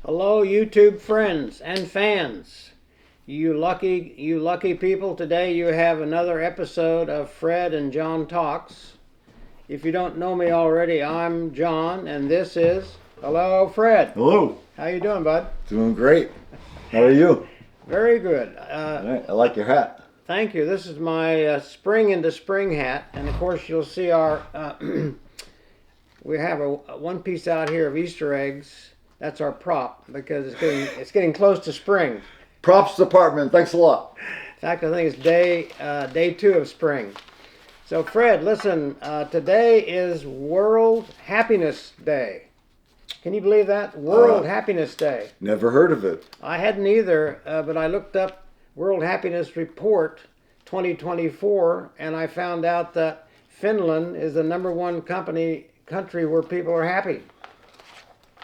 Hello, YouTube friends and fans. You lucky people. Today you have another episode of Fred and John Talks. If you don't know me already, I'm John, and this is hello, Fred. Hello. How you doing, bud? Doing great. How are you? Very good. All right. I like your hat. Thank you. This is my spring into spring hat, and of course you'll see our we have a one piece out here of Easter eggs. That's our prop because it's getting close to spring. Props department. Thanks a lot. In fact, I think it's day 2 of spring. So, Fred, listen. Today is World Happiness Day. Can you believe that? World Happiness Day. Never heard of it. I hadn't either, but I looked up World Happiness Report 2024, and I found out that Finland is the number one country where people are happy.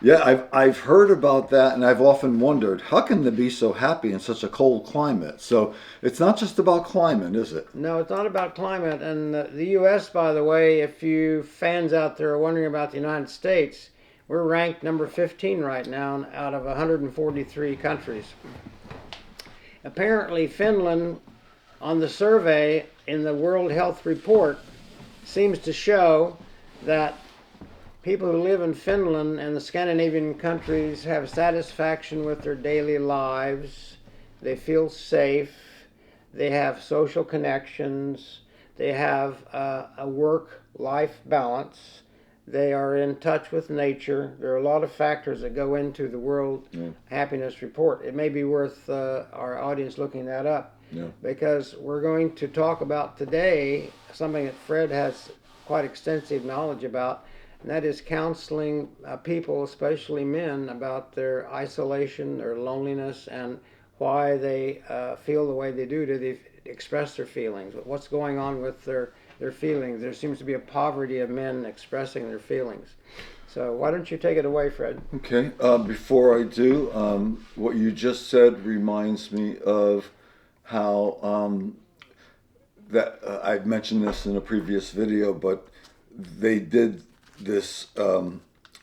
Yeah, I've heard about that, and I've often wondered, how can they be so happy in such a cold climate? So it's not just about climate, is it? No, it's not about climate. And the U.S., by the way, if you fans out there are wondering about the United States, we're ranked number 15 right now out of 143 countries. Apparently, Finland, on the survey in the World Health Report, seems to show that people who live in Finland and the Scandinavian countries have satisfaction with their daily lives. They feel safe. They have social connections. They have a work-life balance. They are in touch with nature. There are a lot of factors that go into the World Happiness Report. It may be worth our audience looking that up because we're going to talk about today something that Fred has quite extensive knowledge about, and that is counseling people, especially men, about their isolation, their loneliness, and why they feel the way they do. Do they express their feelings? What's going on with their feelings? There seems to be a poverty of men expressing their feelings. So why don't you take it away, Fred? Okay. Before I do, what you just said reminds me of how I've mentioned this in a previous video, but they did this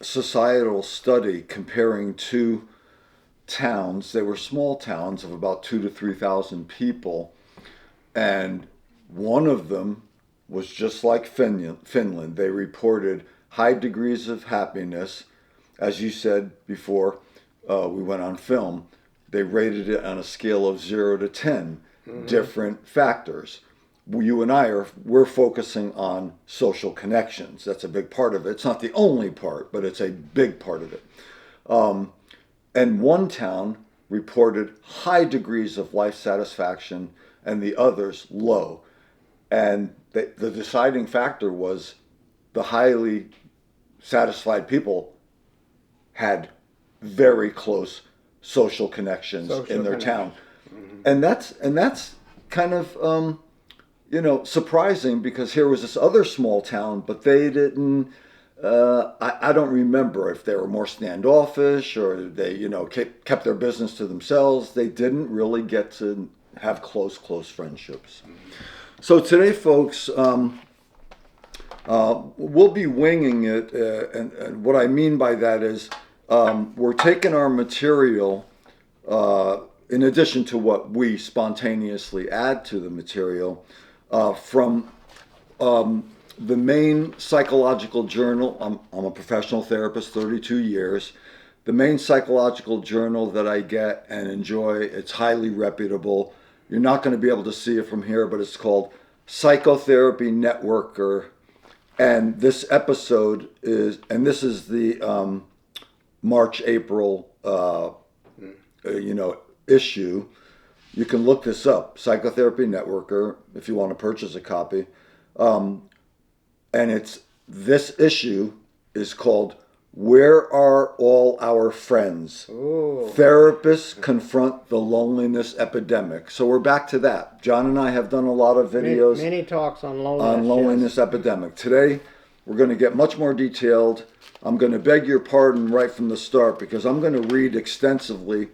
societal study comparing two towns. They were small towns of about 2,000 to 3,000 people, and one of them was just like Finland. They reported high degrees of happiness. As you said before, we went on film. They rated it on a scale of 0 to 10, different factors. You and we're focusing on social connections. That's a big part of it. It's not the only part, but it's a big part of it. And one town reported high degrees of life satisfaction and the others low. And the deciding factor was the highly satisfied people had very close social connections in their town. And that's kind of surprising, because here was this other small town, but they didn't, I don't remember if they were more standoffish or they, kept their business to themselves. They didn't really get to have close friendships. So today, folks, we'll be winging it. And what I mean by that is we're taking our material, in addition to what we spontaneously add to the material, from the main psychological journal. I'm a professional therapist, 32 years. The main psychological journal that I get and enjoy, it's highly reputable. You're not going to be able to see it from here, but it's called Psychotherapy Networker. And this episode this is the March-April, issue. You can look this up, Psychotherapy Networker, if you want to purchase a copy. And this issue is called "Where Are All Our Friends? Ooh. Therapists Confront the Loneliness Epidemic." So we're back to that. John and I have done a lot of videos. Many talks on loneliness. Epidemic. Today, we're going to get much more detailed. I'm going to beg your pardon right from the start, because I'm going to read extensively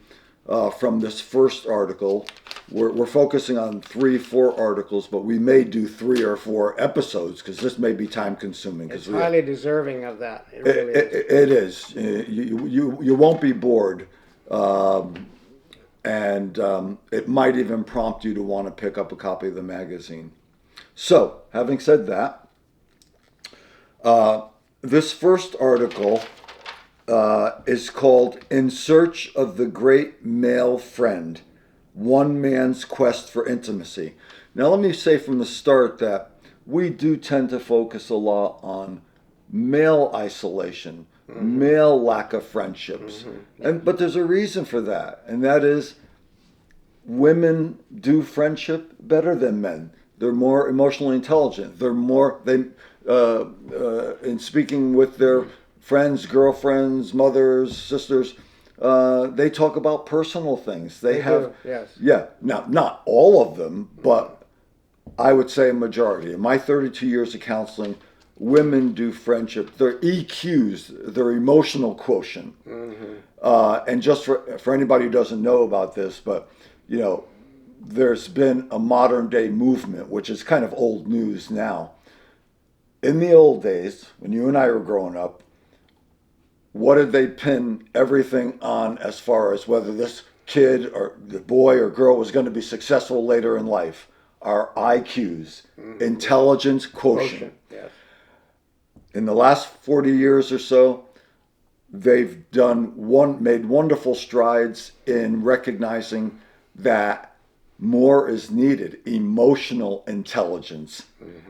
from this first article. We're focusing on 3-4 articles, but we may do 3 or 4 episodes, because this may be time consuming. It's highly deserving of that. It really is. It is. You won't be bored And it might even prompt you to want to pick up a copy of the magazine. So, having said that, this first article is called In Search of the Great Male Friend, One Man's Quest for Intimacy. Now, let me say from the start that we do tend to focus a lot on male isolation, male lack of friendships. But there's a reason for that, and that is women do friendship better than men. They're more emotionally intelligent. In speaking with their friends, girlfriends, mothers, sisters, they talk about personal things. They have, do, yes. Yeah. Now, not all of them, but I would say a majority. In my 32 years of counseling, women do friendship. Their EQs, their emotional quotient. And just for anybody who doesn't know about this, but there's been a modern day movement, which is kind of old news now. In the old days, when you and I were growing up, what did they pin everything on as far as whether this kid or the boy or girl was going to be successful later in life? Our IQs, intelligence quotient. Yes. In the last 40 years or so, they've made wonderful strides in recognizing that more is needed. Emotional intelligence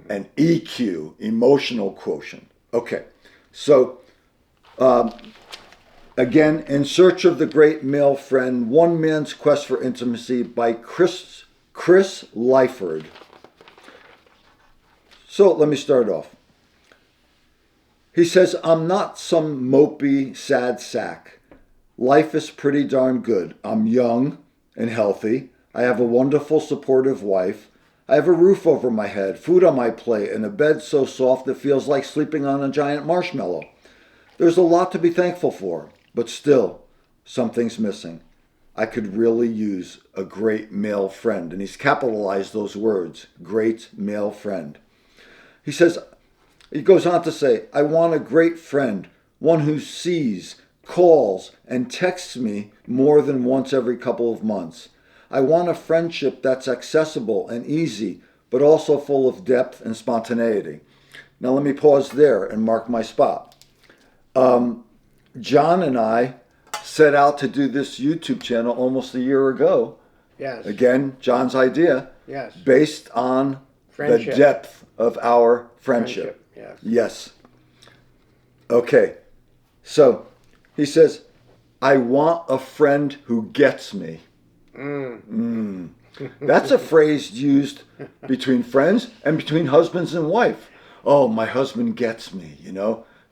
and EQ, emotional quotient. Okay, so again, In Search of the Great Male Friend, One Man's Quest for Intimacy by Chris Lyford. So let me start off. He says, I'm not some mopey, sad sack. Life is pretty darn good. I'm young and healthy. I have a wonderful, supportive wife. I have a roof over my head, food on my plate, and a bed so soft it feels like sleeping on a giant marshmallow. There's a lot to be thankful for, but still, something's missing. I could really use a great male friend. And he's capitalized those words, great male friend. He goes on to say, I want a great friend, one who sees, calls, and texts me more than once every couple of months. I want a friendship that's accessible and easy, but also full of depth and spontaneity. Now let me pause there and mark my spot. John and I set out to do this YouTube channel almost a year ago. Yes. Again, John's idea. Yes. Based on Friendship. the depth of our friendship. Yes. Yes. Okay. So he says, I want a friend who gets me. That's a phrase used between friends and between husbands and wife. Oh, my husband gets me,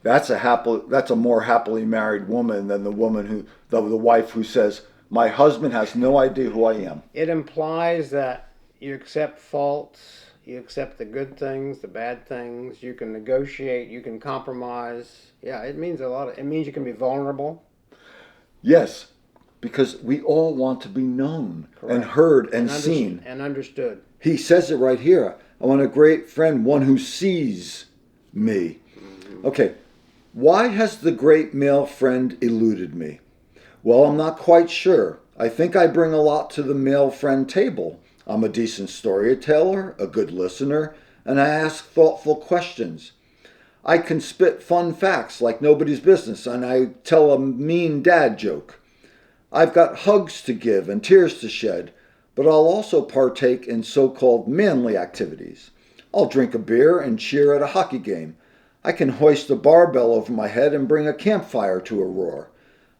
That's a more happily married woman than the wife who says, my husband has no idea who I am. It implies that you accept faults, you accept the good things, the bad things, you can negotiate, you can compromise. Yeah, it means a lot. It means you can be vulnerable. Yes, because we all want to be known. Correct. And heard and seen. And understood. He says it right here. I want a great friend, one who sees me. Okay. Why has the great male friend eluded me? Well, I'm not quite sure. I think I bring a lot to the male friend table. I'm a decent storyteller, a good listener, and I ask thoughtful questions. I can spit fun facts like nobody's business, and I tell a mean dad joke. I've got hugs to give and tears to shed, but I'll also partake in so-called manly activities. I'll drink a beer and cheer at a hockey game. I can hoist a barbell over my head and bring a campfire to a roar.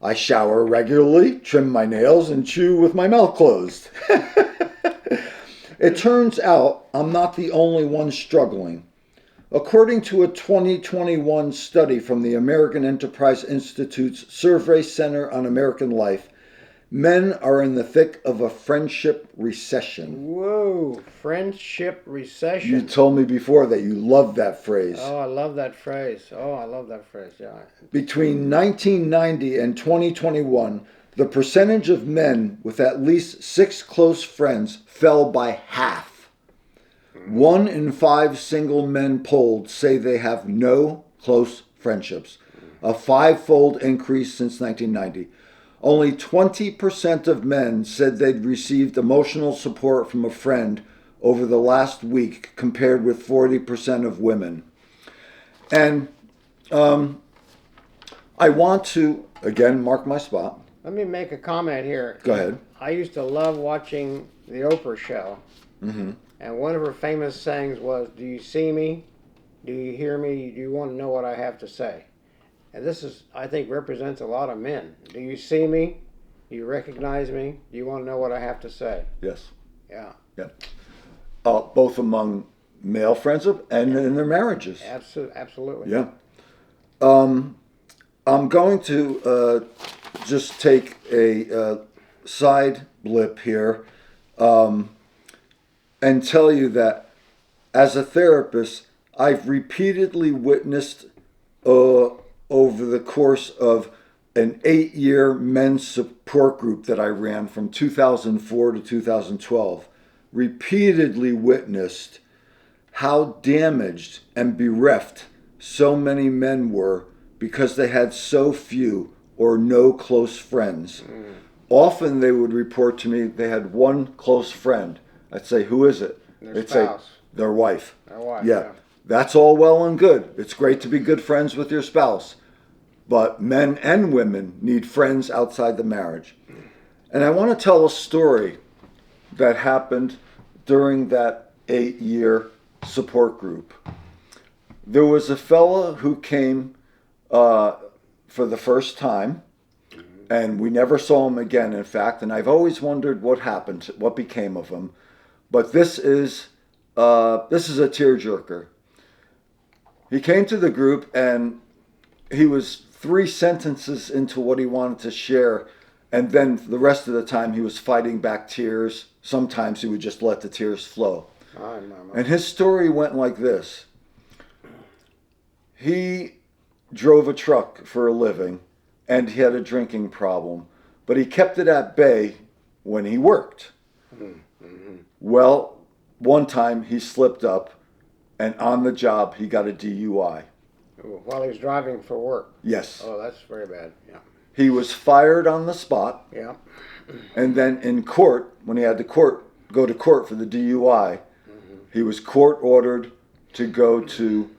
I shower regularly, trim my nails, and chew with my mouth closed. It turns out I'm not the only one struggling. According to a 2021 study from the American Enterprise Institute's Survey Center on American Life, men are in the thick of a friendship recession. Whoa, friendship recession. You told me before that you loved that phrase. Oh, I love that phrase. Yeah. Between 1990 and 2021, the percentage of men with at least 6 close friends fell by half. 1 in 5 single men polled say they have no close friendships, a 5-fold increase since 1990. only 20% of men said they'd received emotional support from a friend over the last week, compared with 40% of women. And I want to, again, mark my spot. Let me make a comment here. Go ahead. I used to love watching the Oprah show. Mm-hmm. And one of her famous sayings was, "Do you see me? Do you hear me? Do you want to know what I have to say?" And this is, I think, represents a lot of men. Do you see me? Do you recognize me? Do you want to know what I have to say? Yes. Yeah. Yeah. Both among male friends and in their marriages. Absolutely. Yeah. I'm going to just take a side blip here and tell you that as a therapist, I've repeatedly witnessed over the course of an 8-year men's support group that I ran from 2004 to 2012, repeatedly witnessed how damaged and bereft so many men were because they had so few or no close friends. Often they would report to me they had one close friend. I'd say, "Who is it?" They'd spouse. say, "Their wife." Their wife, Yeah. yeah. That's all well and good. It's great to be good friends with your spouse. But men and women need friends outside the marriage. And I want to tell a story that happened during that 8-year support group. There was a fella who came for the first time, and we never saw him again, in fact, and I've always wondered what happened, what became of him. But this is a tearjerker. He came to the group, and he was 3 sentences into what he wanted to share, and then the rest of the time he was fighting back tears. Sometimes he would just let the tears flow. And his story went like this. He drove a truck for a living, and he had a drinking problem, but he kept it at bay when he worked. Mm-hmm. Well, one time he slipped up, and on the job he got a DUI. While he was driving for work? Yes. Oh, that's very bad. Yeah. He was fired on the spot. Yeah. And then in court, when he had to go to court for the DUI, he was court ordered to go to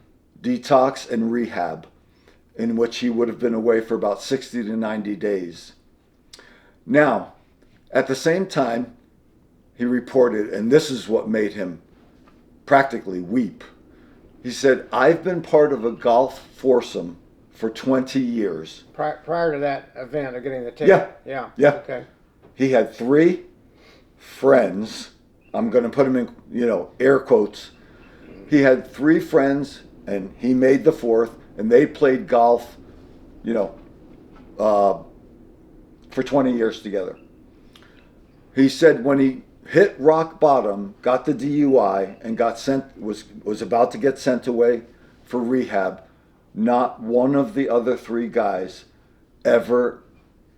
detox and rehab, in which he would have been away for about 60 to 90 days. Now, at the same time, he reported, and this is what made him practically weep. He said, "I've been part of a golf foursome for 20 years. Prior to that event of getting the ticket? Yeah. Okay. He had 3 friends. I'm going to put them in, air quotes. He had 3 friends, and he made the 4th, and they played golf, for 20 years together. He said when he hit rock bottom, got the DUI, and was about to get sent away for rehab, not one of the other 3 guys ever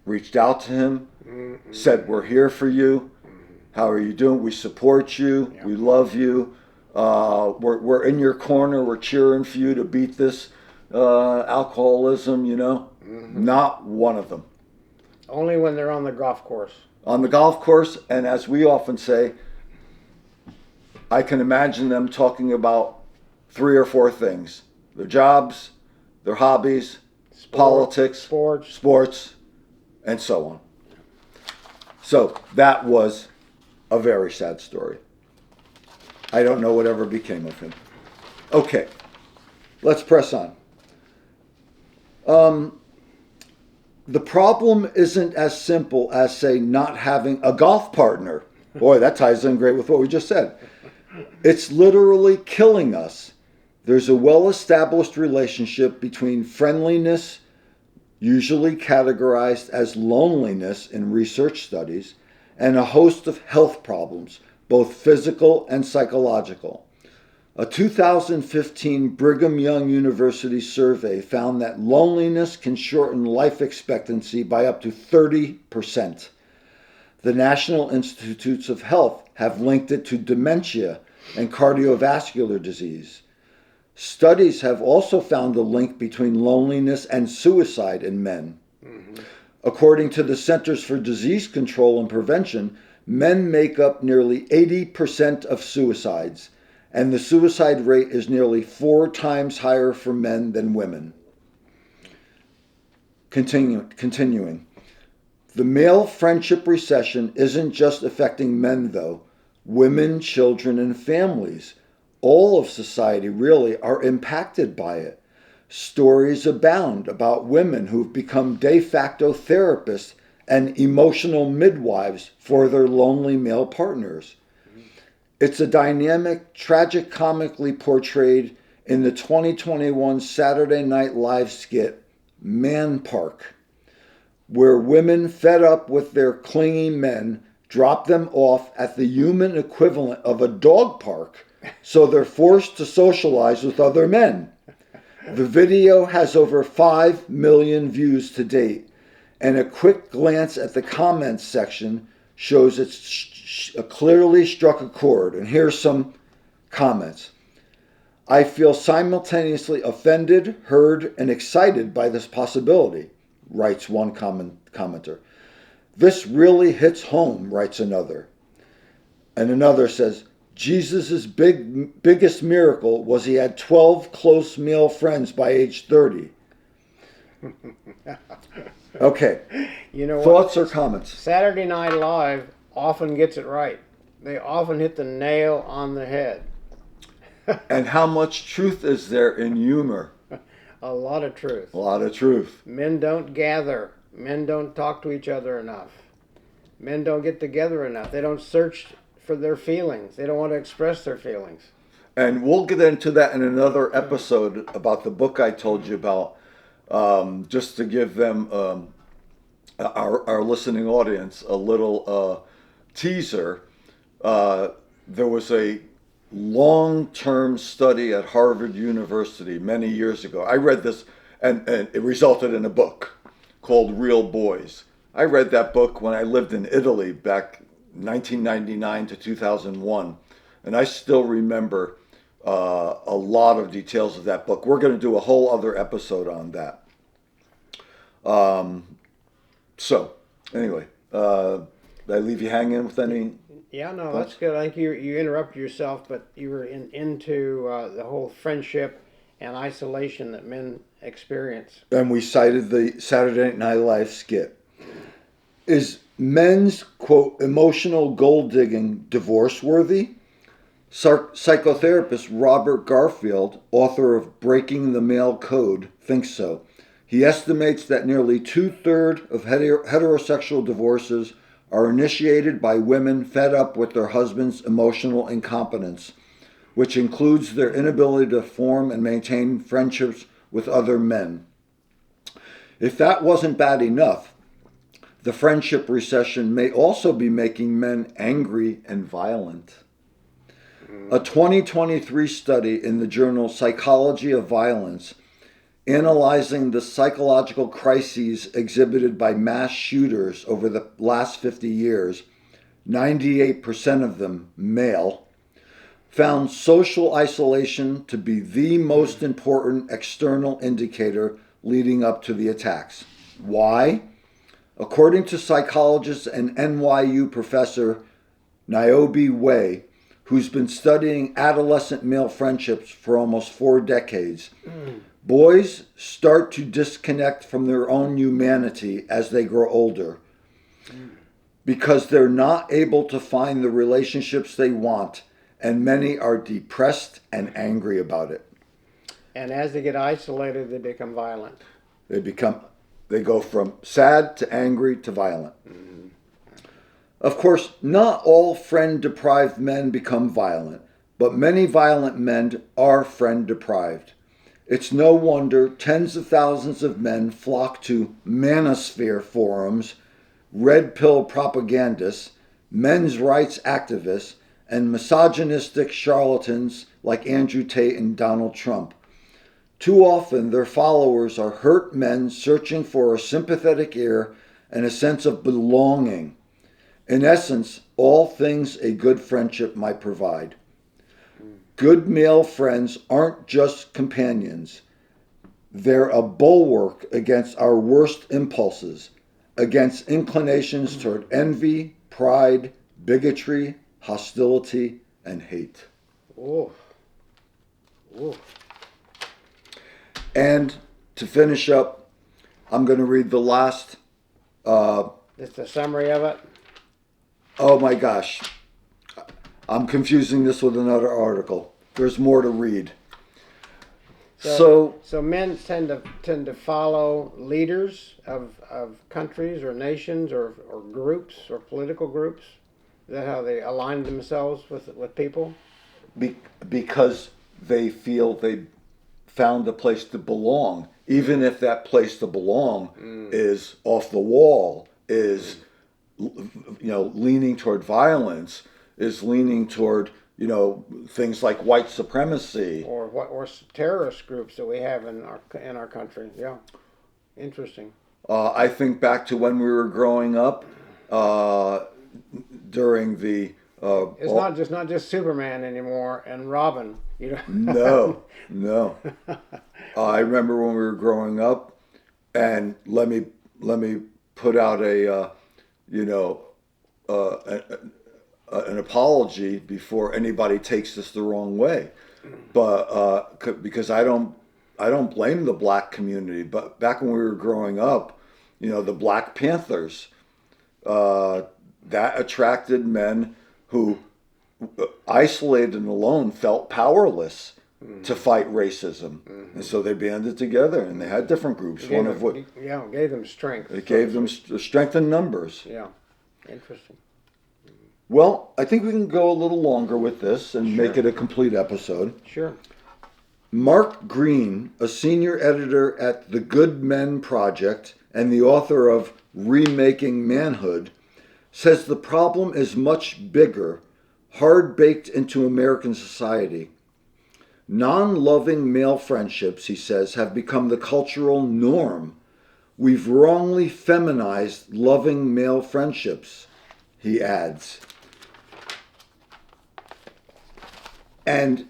reached out to him, said, "We're here for you. How are you doing? We support you. Yeah. We love you. We're in your corner. We're cheering for you to beat this alcoholism." Not one of them. Only when they're on the golf course. On the golf course, and as we often say, I can imagine them talking about 3 or 4 things: their jobs, their hobbies, politics, sports, and so on. So that was a very sad story. I don't know whatever became of him. Okay, let's press on. The problem isn't as simple as, say, not having a golf partner. Boy, that ties in great with what we just said. It's literally killing us. There's a well-established relationship between friendliness, usually categorized as loneliness in research studies, and a host of health problems, both physical and psychological. A 2015 Brigham Young University survey found that loneliness can shorten life expectancy by up to 30%. The National Institutes of Health have linked it to dementia and cardiovascular disease. Studies have also found a link between loneliness and suicide in men. According to the Centers for Disease Control and Prevention, men make up nearly 80% of suicides, and the suicide rate is nearly 4 times higher for men than women. Continuing. The male friendship recession isn't just affecting men, though. Women, children, and families, all of society really, are impacted by it. Stories abound about women who've become de facto therapists and emotional midwives for their lonely male partners. It's a dynamic, tragicomically portrayed in the 2021 Saturday Night Live skit, Man Park, where women fed up with their clingy men drop them off at the human equivalent of a dog park, so they're forced to socialize with other men. The video has over 5 million views to date, and a quick glance at the comments section shows it's clearly struck a chord. And here's some comments. I feel simultaneously offended, heard, and excited by this possibility, writes one commenter. This really hits home, writes another. And another says, Jesus' biggest miracle was he had 12 close male friends by age 30. Okay. You know Thoughts what? or comments? Saturday Night Live often gets it right. They often hit the nail on the head. And how much truth is there in humor? A lot of truth. A lot of truth. Men don't gather. Men don't talk to each other enough. Men don't get together enough. They don't search for their feelings. They don't want to express their feelings. And we'll get into that in another episode about the book I told you about, just to give them, our listening audience, a little teaser. There was a long-term study at Harvard University many years ago. I read this, and it resulted in a book called Real Boys. I read that book when I lived in Italy back 1999 to 2001, and I still remember a lot of details of that book. We're going to do a whole other episode on that. So, anyway, did I leave you hanging with any? Yeah, no, that's good. I think you interrupted yourself, but you were into the whole friendship and isolation that men experience. And we cited the Saturday Night Live skit. Is men's, quote, emotional gold digging divorce worthy? Psychotherapist Robert Garfield, author of Breaking the Male Code, thinks so. He estimates that nearly 2/3 of heterosexual divorces are initiated by women fed up with their husband's emotional incompetence, which includes their inability to form and maintain friendships with other men. If that wasn't bad enough, the friendship recession may also be making men angry and violent. A 2023 study in the journal Psychology of Violence, analyzing the psychological crises exhibited by mass shooters over the last 50 years, 98% of them male, found social isolation to be the most important external indicator leading up to the attacks. Why? According to psychologist and NYU professor Niobe Way, who's been studying adolescent male friendships for almost 4 decades, boys start to disconnect from their own humanity as they grow older because they're not able to find the relationships they want, and many are depressed and angry about it. And as they get isolated, they become violent. They go from sad to angry to violent. Mm-hmm. Of course, not all friend-deprived men become violent, but many violent men are friend-deprived. It's no wonder tens of thousands of men flock to manosphere forums, red pill propagandists, men's rights activists, and misogynistic charlatans like Andrew Tate and Donald Trump. Too often, their followers are hurt men searching for a sympathetic ear and a sense of belonging. In essence, all things a good friendship might provide. Good male friends aren't just companions. They're a bulwark against our worst impulses, against inclinations toward envy, pride, bigotry, hostility, and hate. Ooh. Ooh. And to finish up, I'm going to read the last. Just a summary of it. Oh my gosh. I'm confusing this with another article. There's more to read. So men tend to follow leaders of countries or nations or groups or political groups. Is that how they align themselves with people? Because they feel they found a place to belong, even if that place to belong is off the wall, is leaning toward violence, is leaning toward things like white supremacy or terrorist groups that we have in our country. Yeah, interesting. I think back to when we were growing up during the. It's not just Superman anymore and Robin. No. I remember when we were growing up, and let me put out an apology before anybody takes this the wrong way, but because I don't blame the black community, but back when we were growing up, the Black Panthers, that attracted men who, isolated and alone, felt powerless to fight racism, and so they banded together and they had different groups. Gave them strength. It gave them strength in numbers. Yeah, interesting. Well, I think we can go a little longer with this and make it a complete episode. Sure. Mark Green, a senior editor at the Good Men Project and the author of Remaking Manhood, says the problem is much bigger, hard-baked into American society. Non-loving male friendships, he says, have become the cultural norm. We've wrongly feminized loving male friendships, he adds. And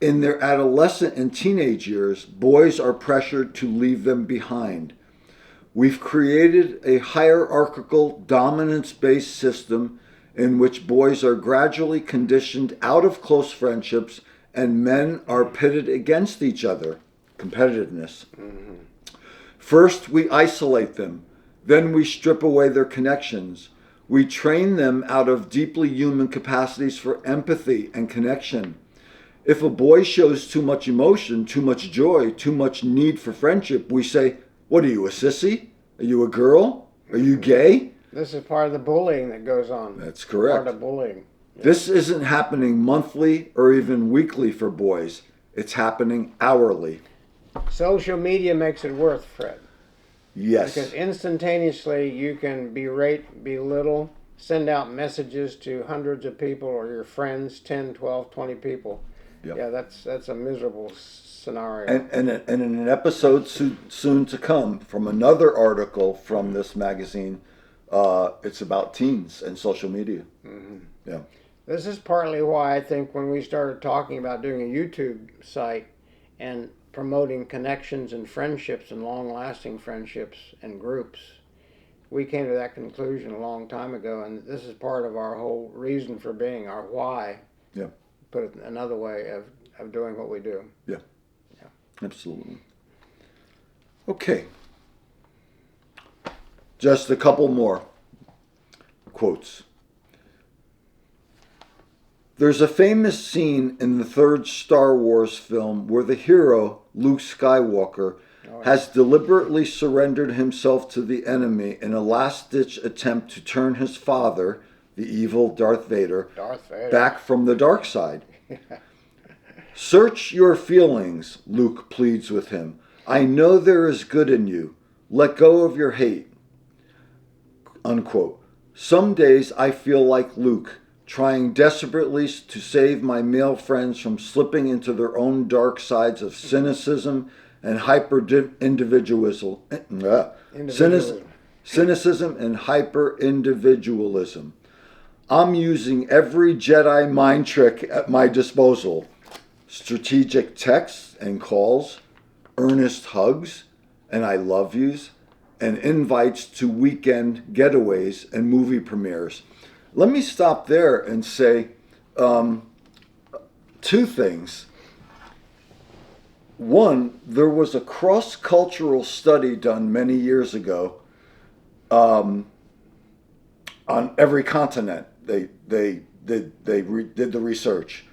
in their adolescent and teenage years, boys are pressured to leave them behind. We've created a hierarchical, dominance-based system in which boys are gradually conditioned out of close friendships and men are pitted against each other. Competitiveness. Mm-hmm. First, we isolate them. Then we strip away their connections. We train them out of deeply human capacities for empathy and connection. If a boy shows too much emotion, too much joy, too much need for friendship, we say, "What are you, a sissy? Are you a girl? Are you gay?" This is part of the bullying that goes on. That's correct. Part of bullying. Yeah. This isn't happening monthly or even weekly for boys. It's happening hourly. Social media makes it worse, Fred. Yes. Because instantaneously you can berate, belittle, send out messages to hundreds of people or your friends, 10, 12, 20 people. Yep. Yeah, that's a miserable scenario. And in an episode soon to come from another article from this magazine, it's about teens and social media. Mm-hmm. Yeah. This is partly why I think when we started talking about doing a YouTube site and promoting connections and friendships and long-lasting friendships and groups, we came to that conclusion a long time ago, and this is part of our whole reason for being, our why. Yeah. Put it another way of doing what we do. Yeah. Absolutely. Okay. Just a couple more quotes. There's a famous scene in the third Star Wars film where the hero, Luke Skywalker, has deliberately surrendered himself to the enemy in a last-ditch attempt to turn his father, the evil Darth Vader, back from the dark side. Search your feelings, Luke pleads with him. I know there is good in you. Let go of your hate. Unquote. Some days I feel like Luke, trying desperately to save my male friends from slipping into their own dark sides of cynicism and hyper-individualism. Cynicism and hyper-individualism. I'm using every Jedi mind trick at my disposal. Strategic texts and calls, earnest hugs, and I love yous, and invites to weekend getaways and movie premieres. Let me stop there and say two things. One, there was a cross-cultural study done many years ago on every continent. They did the research.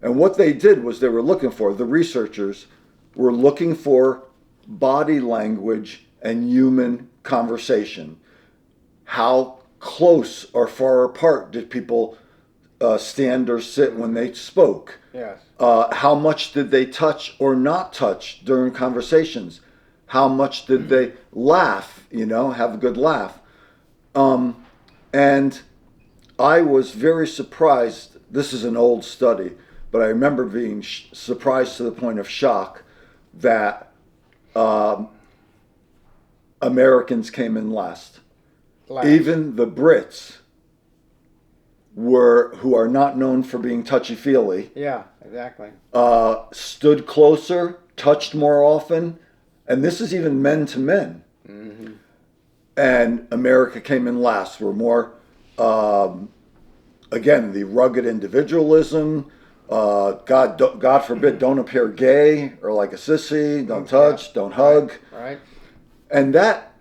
And what they did was the researchers were looking for body language and human conversation. How close or far apart did people stand or sit when they spoke? Yes. How much did they touch or not touch during conversations? How much did they laugh, have a good laugh? And I was very surprised. This is an old study, but I remember being surprised to the point of shock that Americans came in last. Even the Brits who are not known for being touchy-feely. Yeah, exactly. Stood closer, touched more often, and this is even men to men. Mm-hmm. And America came in last. We're more, again, the rugged individualism. God forbid, don't appear gay or like a sissy. Don't touch, don't hug. Right. And that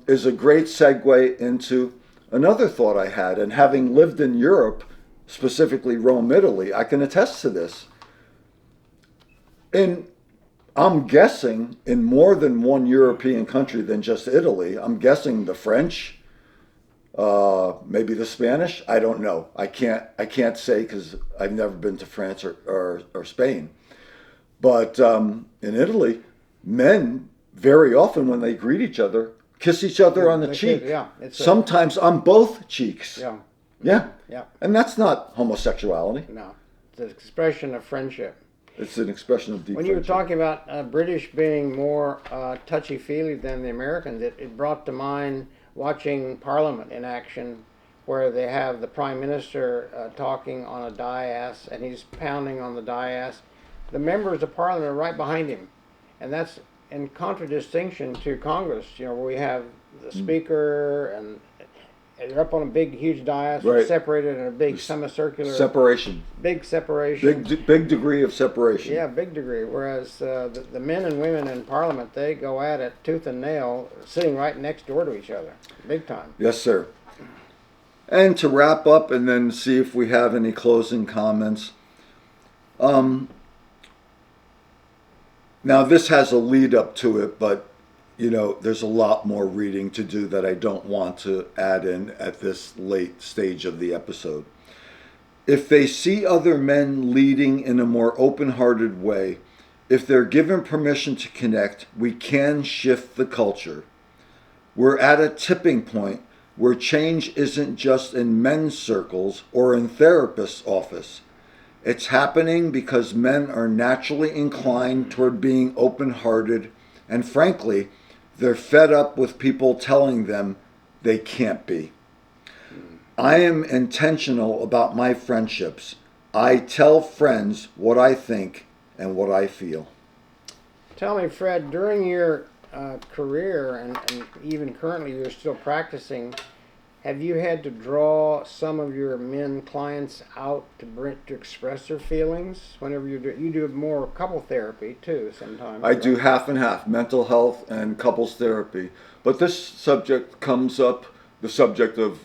is a great segue into another thought I had. And having lived in Europe, specifically Rome, Italy, I can attest to this. I'm guessing in more than one European country than just Italy. I'm guessing the French, maybe the Spanish. I don't know. I can't say because I've never been to France or Spain. But in Italy, men very often when they greet each other kiss each other on the cheek. Sometimes on both cheeks. Yeah. And that's not homosexuality. No, it's an expression of friendship. It's an expression of deep When you were talking about British being more touchy-feely than the Americans, it brought to mind watching Parliament in action, where they have the Prime Minister talking on a dais, and he's pounding on the dais. The members of Parliament are right behind him, and that's in contradistinction to Congress, where we have the Speaker and they're up on a big, huge dais, separated in a big semicircular separation. Big separation. Big degree of separation. Yeah, big degree. Whereas the men and women in Parliament, they go at it tooth and nail, sitting right next door to each other, big time. Yes, sir. And to wrap up, and then see if we have any closing comments. Now this has a lead up to it, but there's a lot more reading to do that I don't want to add in at this late stage of the episode. If they see other men leading in a more open-hearted way, if they're given permission to connect, we can shift the culture. We're at a tipping point where change isn't just in men's circles or in therapists' office. It's happening because men are naturally inclined toward being open-hearted, and frankly, they're fed up with people telling them they can't be. I am intentional about my friendships. I tell friends what I think and what I feel. Tell me, Fred, during your career, and even currently you're still practicing, have you had to draw some of your men clients out to express their feelings? Whenever you do more couple therapy too sometimes. I do half and half, mental health and couples therapy. But this subject comes up, the subject of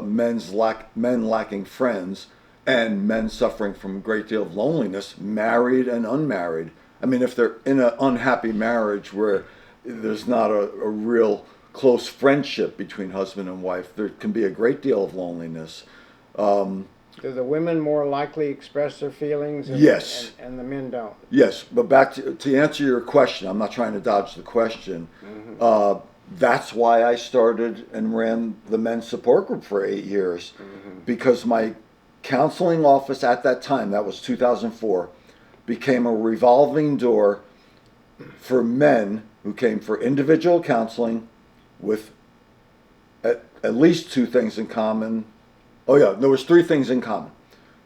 men lacking friends and men suffering from a great deal of loneliness, married and unmarried. I mean, if they're in an unhappy marriage where there's not a real close friendship between husband and wife, there can be a great deal of loneliness. Do the women more likely express their feelings? Yes. And the men don't? Yes, but back to answer your question, I'm not trying to dodge the question. Mm-hmm. That's why I started and ran the men's support group for 8 years, because my counseling office at that time, that was 2004, became a revolving door for men who came for individual counseling with at least two things in common. There was three things in common.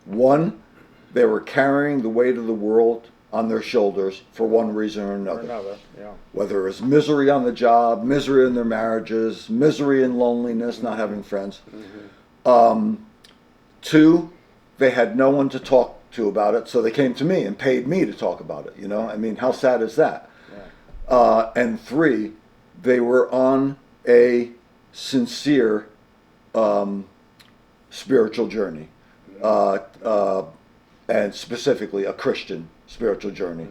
One, they were carrying the weight of the world on their shoulders for one reason or another. Yeah. Whether it's misery on the job, misery in their marriages, misery and loneliness, not having friends. Two, they had no one to talk to about it, so they came to me and paid me to talk about it. You know, I mean, how sad is that? And three, they were on a sincere spiritual journey, and specifically a Christian spiritual journey.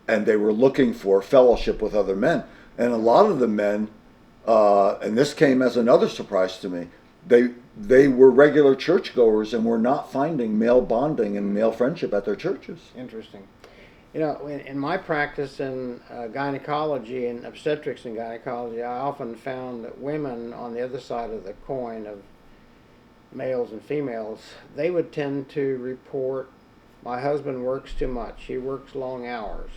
And they were looking for fellowship with other men. And a lot of the men, and this came as another surprise to me, they were regular churchgoers and were not finding male bonding and male friendship at their churches. Interesting. You know, in my practice in gynecology and obstetrics and gynecology, I often found that women on the other side of the coin of males and females, they would tend to report, my husband works too much, he works long hours,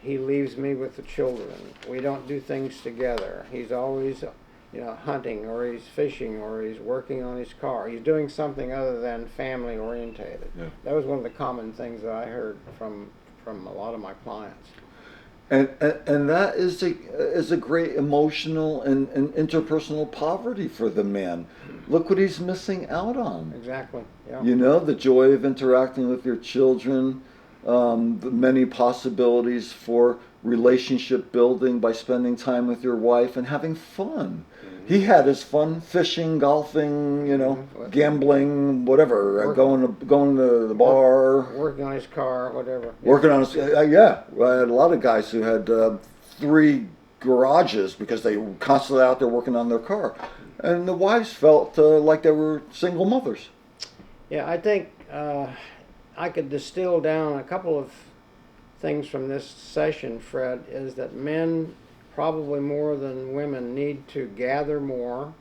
he leaves me with the children, we don't do things together, he's always, you know, hunting, or he's fishing, or he's working on his car, he's doing something other than family orientated. Yeah. That was one of the common things that I heard from a lot of my clients. And that is a great emotional and interpersonal poverty for the man. Look what he's missing out on. Exactly. Yeah. You know, the joy of interacting with your children, the many possibilities for relationship building by spending time with your wife and having fun. He had his fun fishing, golfing, you know, gambling, whatever, going to the bar, working on his car, whatever. Working on his yeah. I had a lot of guys who had 3 garages because they were constantly out there working on their car, and the wives felt like they were single mothers. Yeah, I think I could distill down a couple of things from this session, Fred, is that men, probably more than women, need to gather more,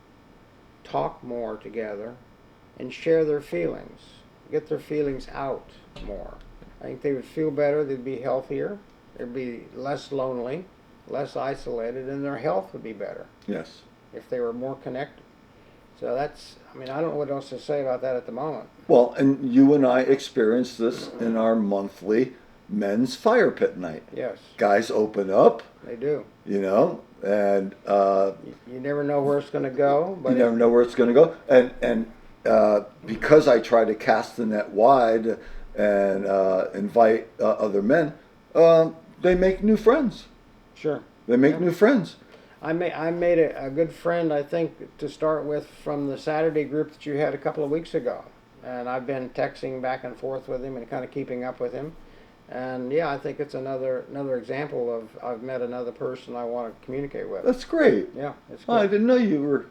talk more together, and share their feelings, get their feelings out more. I think they would feel better, they'd be healthier, they'd be less lonely, less isolated, and their health would be better. Yes. If they were more connected. So that's, I mean, I don't know what else to say about that at the moment. Well, and you and I experienced this in our monthly men's fire pit night. Yes. Guys open up. They do. You know, and you never know where it's going to go. But you never know where it's going to go. And because I try to cast the net wide and invite other men, they make new friends. Sure. They make new friends. I made a good friend, I think, to start with, from the Saturday group that you had a couple of weeks ago. And I've been texting back and forth with him and kind of keeping up with him. And yeah, I think it's another example of I've met another person I want to communicate with. That's great. Yeah, it's good. I didn't know you were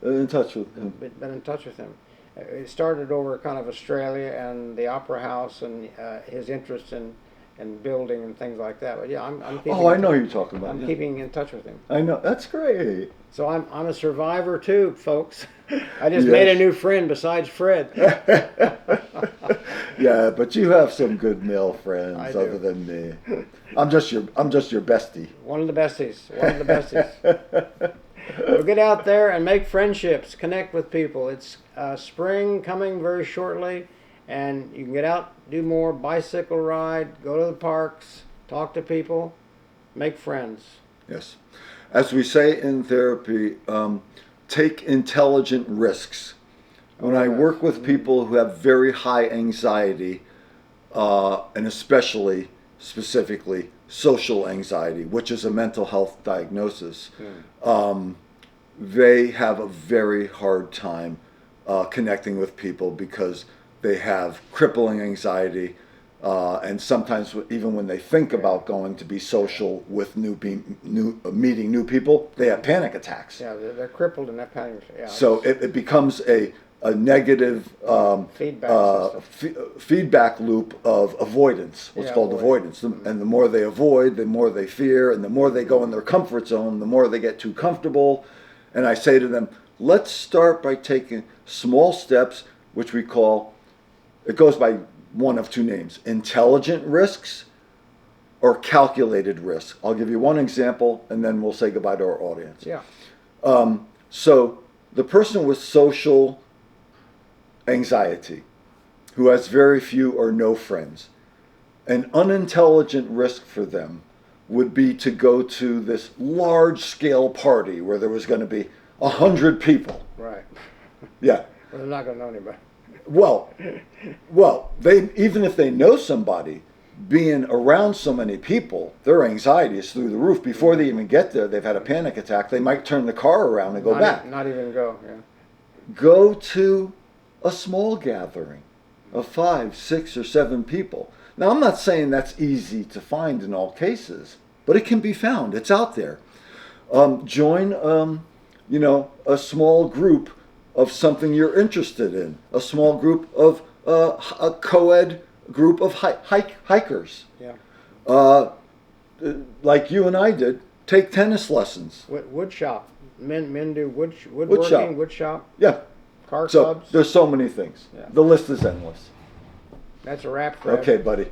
in touch with him. Been in touch with him. It started over kind of Australia and the Opera House and his interest in building and things like that. But yeah, I'm keeping. Oh, I know who you're talking about. I'm keeping in touch with him. I know. That's great. So I'm a survivor too, folks. I just made a new friend besides Fred. Yeah, but you have some good male friends other than me. I'm just your bestie. One of the besties. One of the besties. Well, get out there and make friendships. Connect with people. It's spring coming very shortly, and you can get out, do more, bicycle ride, go to the parks, talk to people, make friends. Yes. As we say in therapy, take intelligent risks. When I work with people who have very high anxiety, and especially, specifically, social anxiety, which is a mental health diagnosis, they have a very hard time connecting with people because they have crippling anxiety, and sometimes even when they think about going to be social with meeting new people, they have panic attacks. Yeah, they're crippled in that panic. Yeah. So it becomes a negative feedback loop of avoidance, what's called avoidance. And the more they avoid, the more they fear, and the more they go in their comfort zone, the more they get too comfortable. And I say to them, let's start by taking small steps, which we call, it goes by one of two names, intelligent risks or calculated risks. I'll give you one example, and then we'll say goodbye to our audience. Yeah. So the person with social anxiety, who has very few or no friends, an unintelligent risk for them would be to go to this large-scale party where there was going to be 100 people. Right. Yeah. Well, they're not going to know anybody. Well, they, even if they know somebody, being around so many people, their anxiety is through the roof. Before they even get there, they've had a panic attack. They might turn the car around and go back. Not even go, yeah. Go to a small gathering of 5, 6, or 7 people. Now, I'm not saying that's easy to find in all cases, but it can be found. It's out there. Join, a small group of something you're interested in. A small group of a co-ed group of hikers. Yeah. Like you and I did, take tennis lessons. Wood shop. Men do woodworking, wood shop. Yeah. Car So clubs. there's so many things. Yeah. The list is endless. That's a wrap, Fred. Okay, buddy.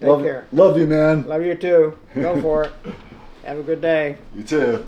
Take care. Love you, man. Love you too. Go for it. Have a good day. You too.